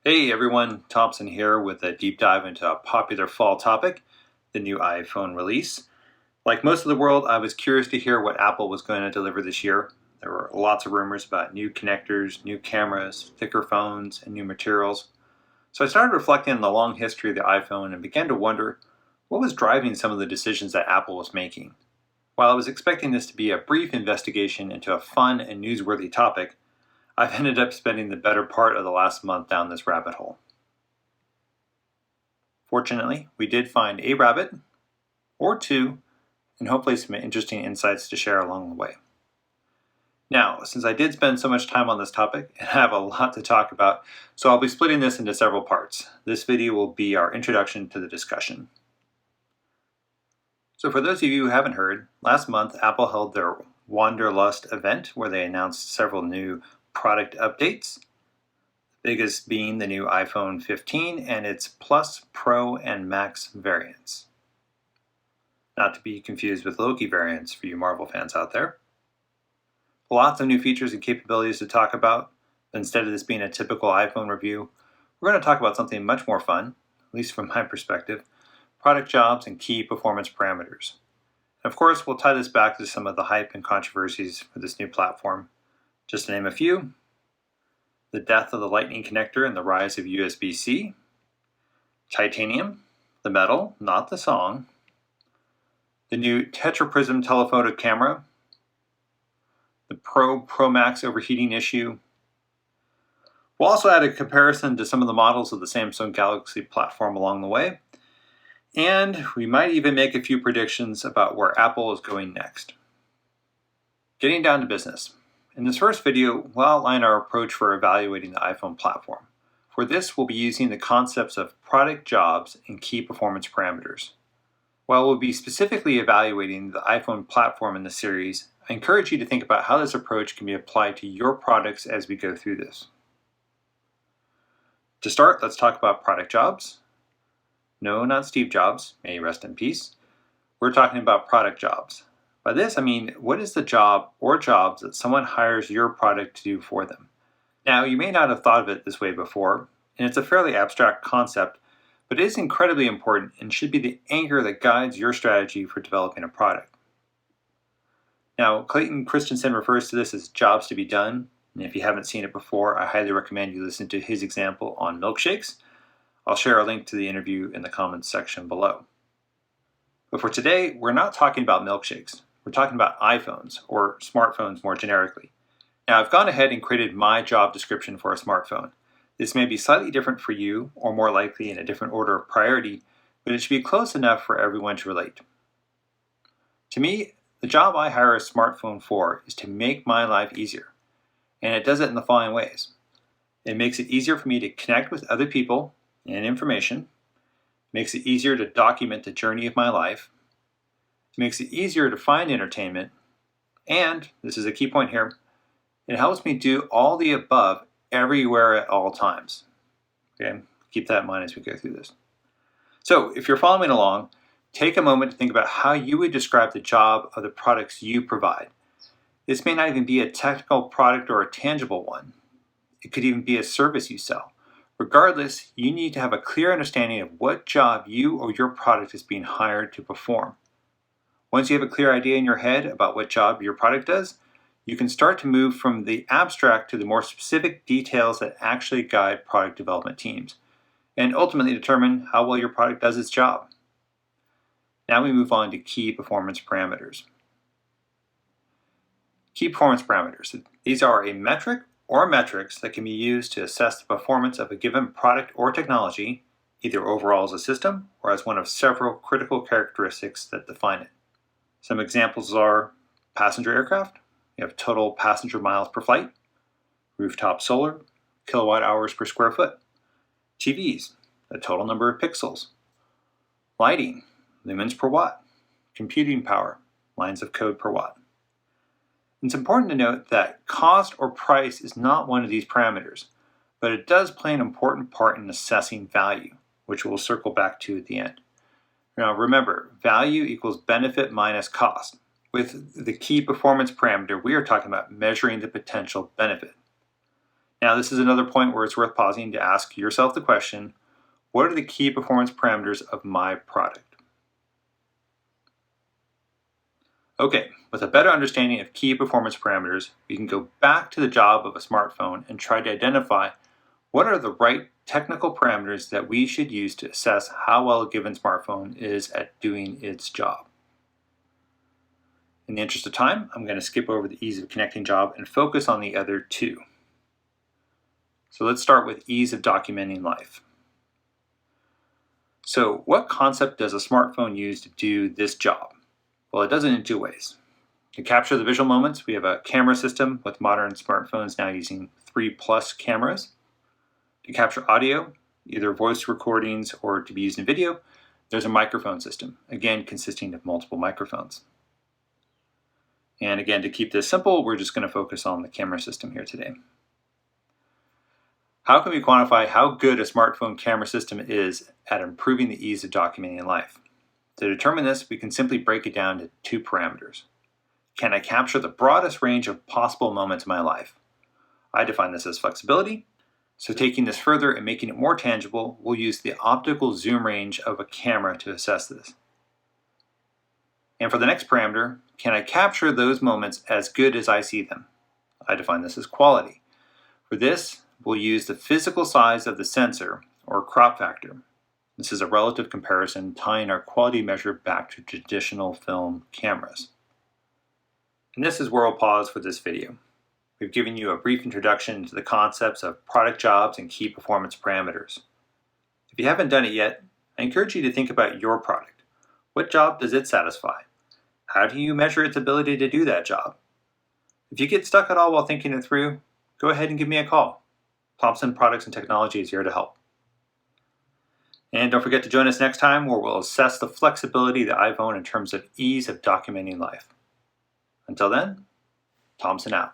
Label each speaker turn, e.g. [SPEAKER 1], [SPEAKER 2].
[SPEAKER 1] Hey everyone, Thompson here with a deep dive into a popular fall topic, the new iPhone release. Like most of the world, I was curious to hear what Apple was going to deliver this year. There were lots of rumors about new connectors, new cameras, thicker phones, and new materials. So I started reflecting on the long history of the iPhone and began to wonder what was driving some of the decisions that Apple was making. While I was expecting this to be a brief investigation into a fun and newsworthy topic, I've ended up spending the better part of the last month down this rabbit hole. Fortunately, we did find a rabbit, or two, and hopefully some interesting insights to share along the way. Now, since I did spend so much time on this topic and have a lot to talk about, so I'll be splitting this into several parts. This video will be our introduction to the discussion. So for those of you who haven't heard, last month Apple held their Wanderlust event where they announced several new product updates, the biggest being the new iPhone 15 and its Plus, Pro, and Max variants. Not to be confused with Loki variants for you Marvel fans out there. Lots of new features and capabilities to talk about, but instead of this being a typical iPhone review, we're going to talk about something much more fun, at least from my perspective, product jobs and key performance parameters. And of course, we'll tie this back to some of the hype and controversies for this new platform. Just to name a few: the death of the Lightning connector and the rise of USB-C, titanium, the metal, not the song, the new tetra-prism telephoto camera, the Pro Max overheating issue. We'll also add a comparison to some of the models of the Samsung Galaxy platform along the way, and we might even make a few predictions about where Apple is going next. Getting down to business. In this first video, we'll outline our approach for evaluating the iPhone platform. For this, we'll be using the concepts of product jobs and key performance parameters. While we'll be specifically evaluating the iPhone platform in this series, I encourage you to think about how this approach can be applied to your products as we go through this. To start, let's talk about product jobs. No, not Steve Jobs, may he rest in peace. We're talking about product jobs. By this, I mean, what is the job or jobs that someone hires your product to do for them? Now, you may not have thought of it this way before, and it's a fairly abstract concept, but it is incredibly important and should be the anchor that guides your strategy for developing a product. Now, Clayton Christensen refers to this as jobs to be done, and if you haven't seen it before, I highly recommend you listen to his example on milkshakes. I'll share a link to the interview in the comments section below. But for today, we're not talking about milkshakes. We're talking about iPhones, or smartphones more generically. Now, I've gone ahead and created my job description for a smartphone. This may be slightly different for you, or more likely in a different order of priority, but it should be close enough for everyone to relate. To me, the job I hire a smartphone for is to make my life easier, and it does it in the following ways. It makes it easier for me to connect with other people and information, makes it easier to document the journey of my life, makes it easier to find entertainment, and, this is a key point here, it helps me do all the above everywhere at all times. Okay, keep that in mind as we go through this. So, if you're following along, take a moment to think about how you would describe the job of the products you provide. This may not even be a technical product or a tangible one. It could even be a service you sell. Regardless, you need to have a clear understanding of what job you or your product is being hired to perform. Once you have a clear idea in your head about what job your product does, you can start to move from the abstract to the more specific details that actually guide product development teams, and ultimately determine how well your product does its job. Now we move on to key performance parameters. Key performance parameters. These are a metric or metrics that can be used to assess the performance of a given product or technology, either overall as a system or as one of several critical characteristics that define it. Some examples are passenger aircraft. You have total passenger miles per flight, rooftop solar, kilowatt hours per square foot, TVs, the total number of pixels, lighting, lumens per watt, computing power, lines of code per watt. It's important to note that cost or price is not one of these parameters, but it does play an important part in assessing value, which we'll circle back to at the end. Now remember, value equals benefit minus cost. With the key performance parameter, we are talking about measuring the potential benefit. Now, this is another point where it's worth pausing to ask yourself the question, what are the key performance parameters of my product? Okay, with a better understanding of key performance parameters, we can go back to the job of a smartphone and try to identify what are the right technical parameters that we should use to assess how well a given smartphone is at doing its job. In the interest of time, I'm going to skip over the ease of connecting job and focus on the other two. So let's start with ease of documenting life. So what concept does a smartphone use to do this job? Well, it does it in two ways. To capture the visual moments, we have a camera system with modern smartphones now using 3+ cameras. To capture audio, either voice recordings or to be used in video, there's a microphone system, again consisting of multiple microphones. And again, to keep this simple, we're just going to focus on the camera system here today. How can we quantify how good a smartphone camera system is at improving the ease of documenting life? To determine this, we can simply break it down to two parameters. Can I capture the broadest range of possible moments in my life? I define this as flexibility. So taking this further and making it more tangible, we'll use the optical zoom range of a camera to assess this. And for the next parameter, can I capture those moments as good as I see them? I define this as quality. For this, we'll use the physical size of the sensor, or crop factor. This is a relative comparison tying our quality measure back to traditional film cameras. And this is where I'll pause for this video. We've given you a brief introduction to the concepts of product jobs and key performance parameters. If you haven't done it yet, I encourage you to think about your product. What job does it satisfy? How do you measure its ability to do that job? If you get stuck at all while thinking it through, go ahead and give me a call. Thompson Products and Technology is here to help. And don't forget to join us next time where we'll assess the flexibility of the iPhone in terms of ease of documenting life. Until then, Thompson out.